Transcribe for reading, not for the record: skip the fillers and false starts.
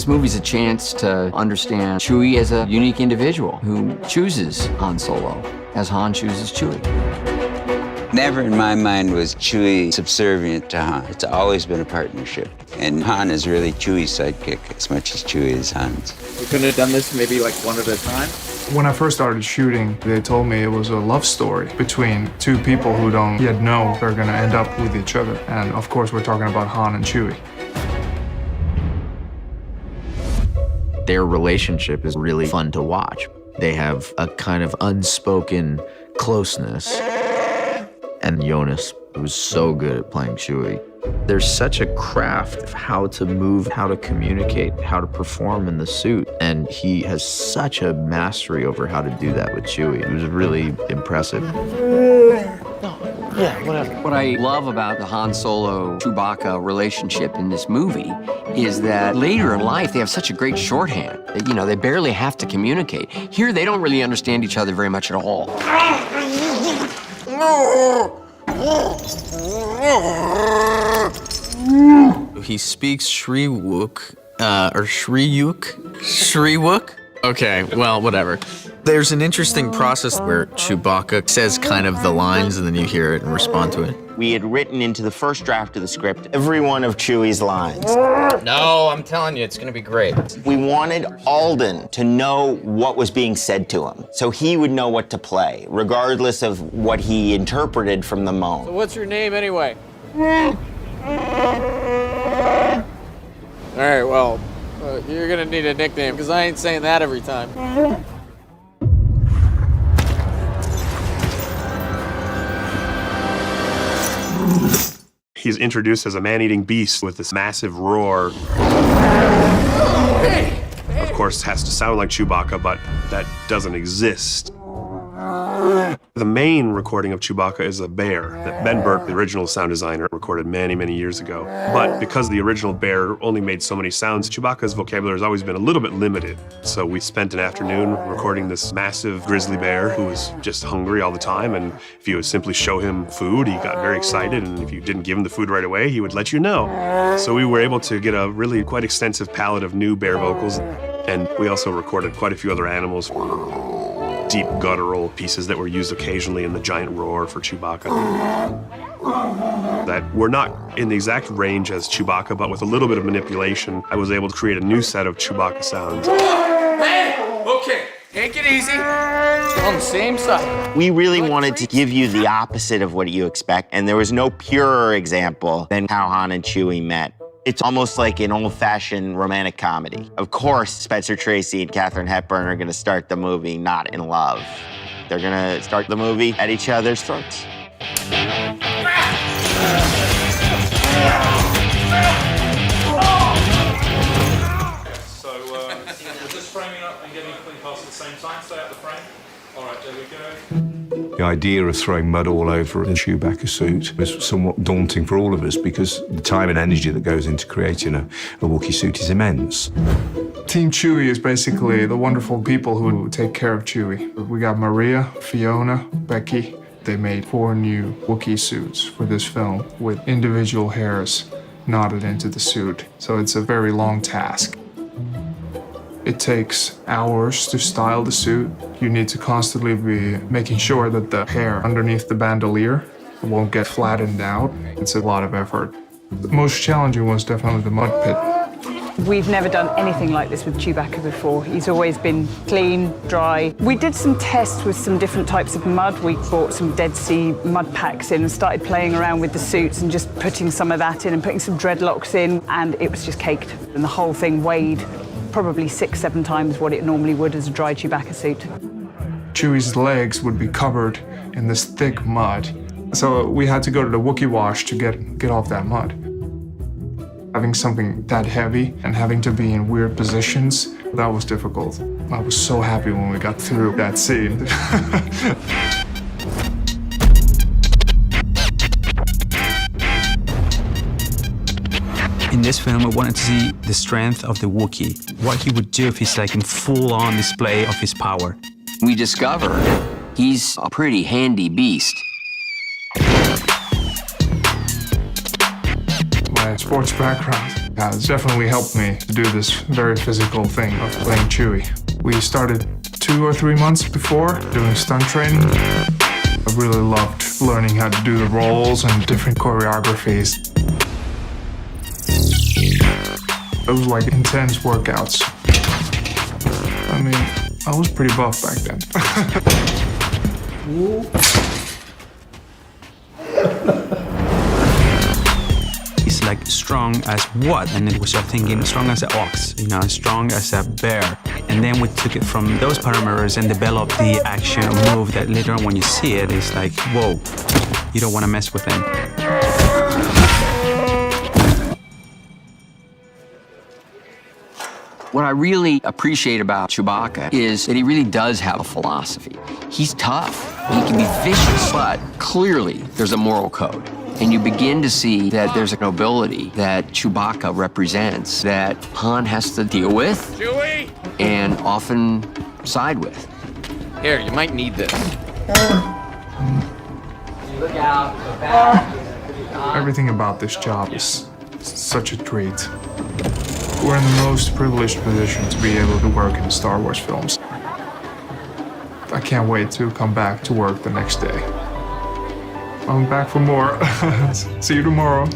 movie's a chance to understand Chewie as a unique individual who chooses Han Solo as Han chooses Chewie. Never in my mind was Chewie subservient to Han. It's always been a partnership. And Han is really Chewie's sidekick as much as Chewie is Han's. We couldn't have done this maybe like one at a time? When I first started shooting, they told me it was a love story between two people who don't yet know they're gonna end up with each other. And of course, we're talking about Han and Chewie. Their relationship is really fun to watch. They have a kind of unspoken closeness. And Jonas was so good at playing Chewie. There's such a craft of how to move, how to communicate, how to perform in the suit. And he has such a mastery over how to do that with Chewie. It was really impressive. Yeah, whatever. What I love about the Han Solo-Chewbacca relationship in this movie is that later in life, they have such a great shorthand. You know, they barely have to communicate. Here, they don't really understand each other very much at all. He speaks Shriwook, or Shriwook? Okay, well, whatever. There's an interesting process where Chewbacca says kind of the lines and then you hear it and respond to it. We had written into the first draft of the script every one of Chewie's lines. No, I'm telling you, it's gonna be great. We wanted Alden to know what was being said to him, so he would know what to play, regardless of what he interpreted from the moment. So what's your name anyway? All right, well, you're gonna need a nickname, because I ain't saying that every time. He's introduced as a man-eating beast with this massive roar. Of course, has to sound like Chewbacca, but that doesn't exist. The main recording of Chewbacca is a bear that Ben Burke, the original sound designer, recorded many, many years ago. But because the original bear only made so many sounds, Chewbacca's vocabulary has always been a little bit limited. So we spent an afternoon recording this massive grizzly bear who was just hungry all the time. And if you would simply show him food, he got very excited. And if you didn't give him the food right away, he would let you know. So we were able to get a really quite extensive palette of new bear vocals. And we also recorded quite a few other animals. Deep guttural pieces that were used occasionally in the giant roar for Chewbacca. That were not in the exact range as Chewbacca, but with a little bit of manipulation, I was able to create a new set of Chewbacca sounds. Hey, okay, take it easy. On the same side. We really wanted to give you the opposite of what you expect, and there was no purer example than how Han and Chewie met. It's almost like an old-fashioned romantic comedy. Of course, Spencer Tracy and Katharine Hepburn are gonna start the movie not in love. They're gonna start the movie at each other's throats. So we're just framing up and getting clean past at the same time. Stay out the frame. All right, there we go. The idea of throwing mud all over the Chewbacca suit was somewhat daunting for all of us because the time and energy that goes into creating a Wookiee suit is immense. Team Chewie is basically the wonderful people who take care of Chewie. We got Maria, Fiona, Becky. They made 4 new Wookiee suits for this film with individual hairs knotted into the suit. So it's a very long task. It takes hours to style the suit. You need to constantly be making sure that the hair underneath the bandolier won't get flattened out. It's a lot of effort. The most challenging was definitely the mud pit. We've never done anything like this with Chewbacca before. He's always been clean, dry. We did some tests with some different types of mud. We bought some Dead Sea mud packs in and started playing around with the suits and just putting some of that in and putting some dreadlocks in, and it was just caked. And the whole thing weighed probably 6-7 times what it normally would as a dry Chewbacca suit. Chewie's legs would be covered in this thick mud. So we had to go to the Wookiee wash to get off that mud. Having something that heavy and having to be in weird positions, that was difficult. I was so happy when we got through that scene. In this film, I wanted to see the strength of the Wookiee, what he would do if he's like in full-on display of his power. We discover he's a pretty handy beast. My sports background has definitely helped me to do this very physical thing of playing Chewie. We started 2 or 3 months before doing stunt training. I really loved learning how to do the roles and different choreographies. It was like intense workouts. I mean, I was pretty buff back then. He's like strong as what? And then we start thinking strong as an ox, you know, strong as a bear. And then we took it from those parameters and developed the action move that later on when you see it, it's like, whoa, you don't want to mess with him. What I really appreciate about Chewbacca is that he really does have a philosophy. He's tough, he can be vicious, but clearly there's a moral code. And you begin to see that there's a nobility that Chewbacca represents that Han has to deal with Chewie! and often side with. Here, you might need this. Look out, go back. Everything about this job is such a treat. We're in the most privileged position to be able to work in the Star Wars films. I can't wait to come back to work the next day. I'm back for more. See you tomorrow.